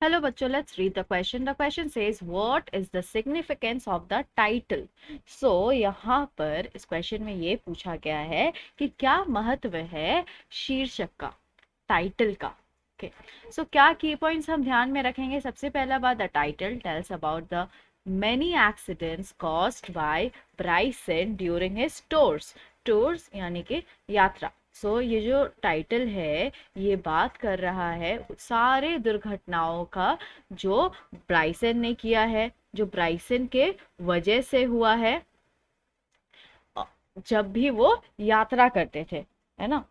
Hello बच्चों, let's read the question. The question says what is the significance of the title? So यहाँ पर इस question में ये पूछा गया है कि क्या महत्व है शीर्षक का, टाइटल का. ओके, सो क्या की पॉइंट्स हम ध्यान में रखेंगे. सबसे पहला बात, the title tells about the many accidents caused by Bryson during his tours यानी कि यात्रा. ये जो टाइटल है ये बात कर रहा है सारे दुर्घटनाओं का जो ब्राइसन ने किया है, जो ब्राइसन के वजह से हुआ है जब भी वो यात्रा करते थे, है ना,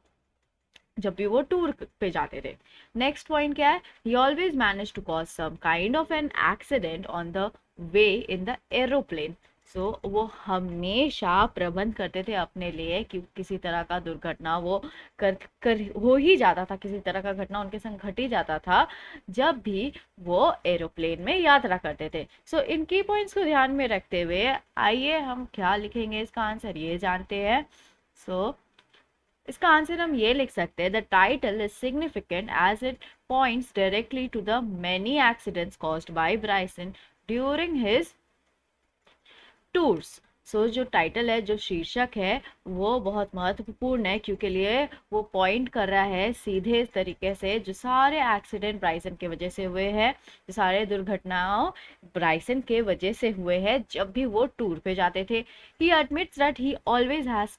जब भी वो टूर पे जाते थे. नेक्स्ट पॉइंट क्या है, he always manage to cause some kind of an accident on the way in the aeroplane. वो हमेशा प्रबंध करते थे अपने लिए कि किसी तरह का दुर्घटना वो कर हो ही जाता था, किसी तरह का घटना उनके संग घट ही जाता था जब भी वो एरोप्लेन में यात्रा करते थे. इनकी पॉइंट्स को ध्यान में रखते हुए आइए हम क्या लिखेंगे, इसका आंसर ये जानते हैं. सो इसका आंसर हम ये लिख सकते हैं, the title is significant as it points directly to the many accidents caused by Bryson during his tours. जो टाइटल है, जो शीर्षक है, वो बहुत महत्वपूर्ण है क्योंकि लिए वो पॉइंट कर रहा है सीधे इस तरीके से जो सारे एक्सीडेंट ब्राइसन के वजह से हुए हैं, जो सारे दुर्घटनाओं ब्राइसन के वजह से हुए हैं जब भी वो टूर पे जाते थे. He admits that he always has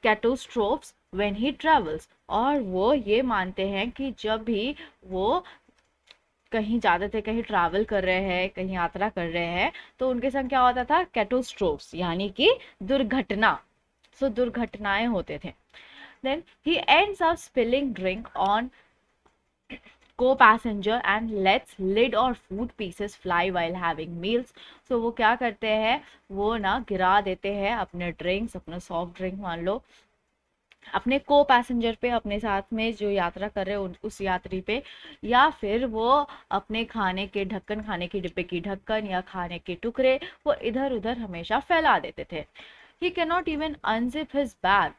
catastrophes when he travels. और वो ये मानते हैं कि जब भी वो कहीं जाते थे, कहीं ट्रैवल कर रहे हैं, कहीं यात्रा कर रहे हैं, तो उनके संग क्या होता था, कैटोस्ट्रोफ्स यानी कि दुर्घटना. दुर्घटनाएं होते थे. Then he ends up spilling drink on co-passenger and lets lid or food pieces fly while having meals. वो क्या करते हैं, वो ना गिरा देते हैं अपने ड्रिंक्स, अपना सॉफ्ट ड्रिंक मान लो, अपने को पैसेंजर पे, अपने साथ में जो यात्रा कर रहे हैं उस यात्री पे, या फिर वो अपने खाने के ढक्कन, खाने के डिब्बे की ढक्कन या खाने के टुकड़े वो इधर उधर हमेशा फैला देते थे. He can not even unzip his bag.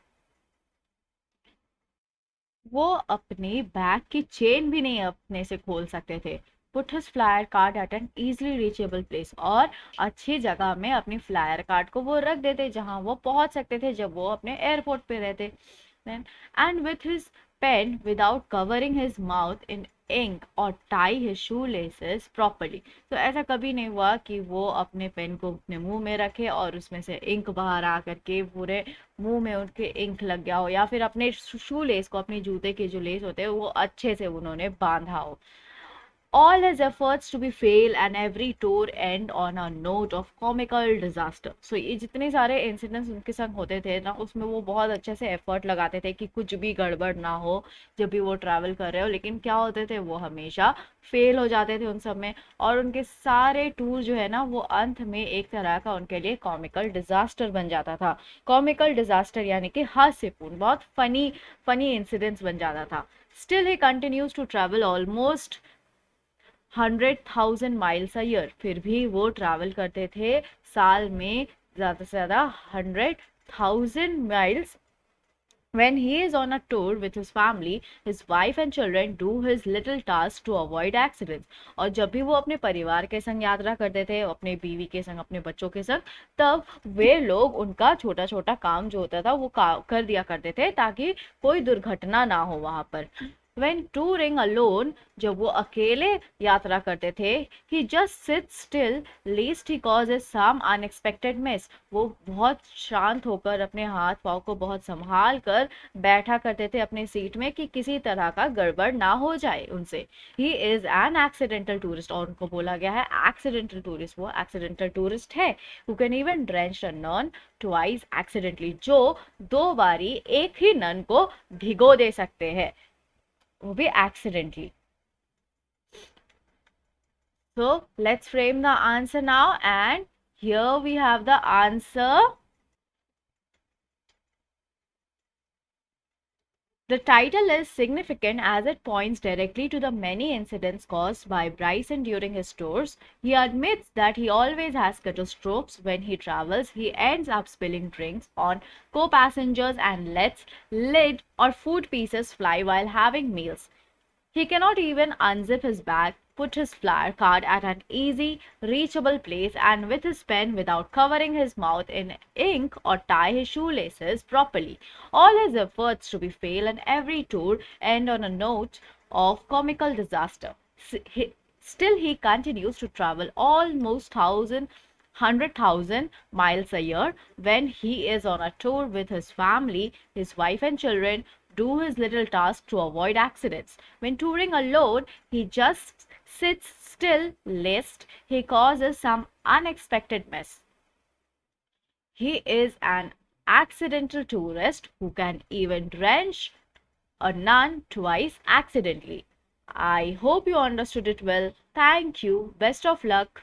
वो अपनी बैग की चेन भी नहीं अपने से खोल सकते थे. Put his flyer card at an easily reachable place. और अच्छी जगह में अपनी फ्लायर कार्ड को वो रख देते जहां वो पहुंच सकते थे जब वो अपने एयरपोर्ट पे रहते. And with his pen without covering his mouth in ink or tie his shoelaces properly. ऐसा कभी नहीं हुआ कि वो अपने पेन को अपने मुंह में रखे और उसमें से इंक बाहर आ करके पूरे मुंह में उनके इंक लग गया हो, या फिर अपने शू लेस को, अपने जूते के जो लेस होते हैं वो अच्छे से उन्होंने बांधा हो. All his efforts to be fail and every tour end on a note of comical disaster. ये जितने सारे इंसिडेंट्स उनके संग होते थे ना, उसमें वो बहुत अच्छे से एफर्ट लगाते थे कि कुछ भी गड़बड़ ना हो जब भी वो ट्रैवल कर रहे हो, लेकिन क्या होते थे, वो हमेशा फेल हो जाते थे उन सब में. और उनके सारे टूर जो है ना वो अंत में एक तरह का उनके लिए कॉमिकल डिजास्टर बन जाता था. कॉमिकल डिजास्टर यानी कि हास्यपूर्ण, बहुत फनी फनी इंसिडेंट्स बन जाता था. Still he continues to travel almost 100,000 miles a year. फिर भी वो ट्रैवल करते थे साल में ज़्यादा से ज़्यादा 100,000 miles. When he is on a tour with his family, his wife and children do his little tasks to avoid accidents. और जब भी वो अपने परिवार के संग यात्रा करते थे, अपने बीवी के संग, अपने बच्चों के संग, तब वे लोग उनका छोटा छोटा काम जो होता था वो कर दिया करते थे ताकि कोई दुर्घटना ना हो वहां पर. When touring alone, जब वो अकेले यात्रा करते थे, he just sits still least he causes some unexpected mess. वो बहुत शांत होकर अपने हाथ पाँव को बहुत संभाल कर बैठा करते थे अपने सीट में कि किसी तरह का गड़बड़ ना हो जाए उनसे. He is an accidental tourist. और उनको बोला गया है एक्सीडेंटल टूरिस्ट. वो एक्सीडेंटल टूरिस्ट है. Who can even drench a nun twice accidentally. जो दो बारी एक ही नन को भिगो दे सकते हैं, वो भी accidentally. So let's frame the answer now, and here we have the answer. The title is significant as it points directly to the many incidents caused by Bryson during his tours. He admits that he always has catastrophes when he travels. He ends up spilling drinks on co-passengers and lets lid or food pieces fly while having meals. He cannot even unzip his bag put his flyer card at an easy, reachable place, and with his pen without covering his mouth in ink or tie his shoelaces properly. All his efforts to be fail and every tour end on a note of comical disaster. Still, he continues to travel almost 100,000 miles a year when he is on a tour with his family, his wife and children, do his little task to avoid accidents. When touring alone, he just sits still lest he causes some unexpected mess. He is an accidental tourist who can even drench a nun twice accidentally. I hope you understood it well. Thank you. Best of luck.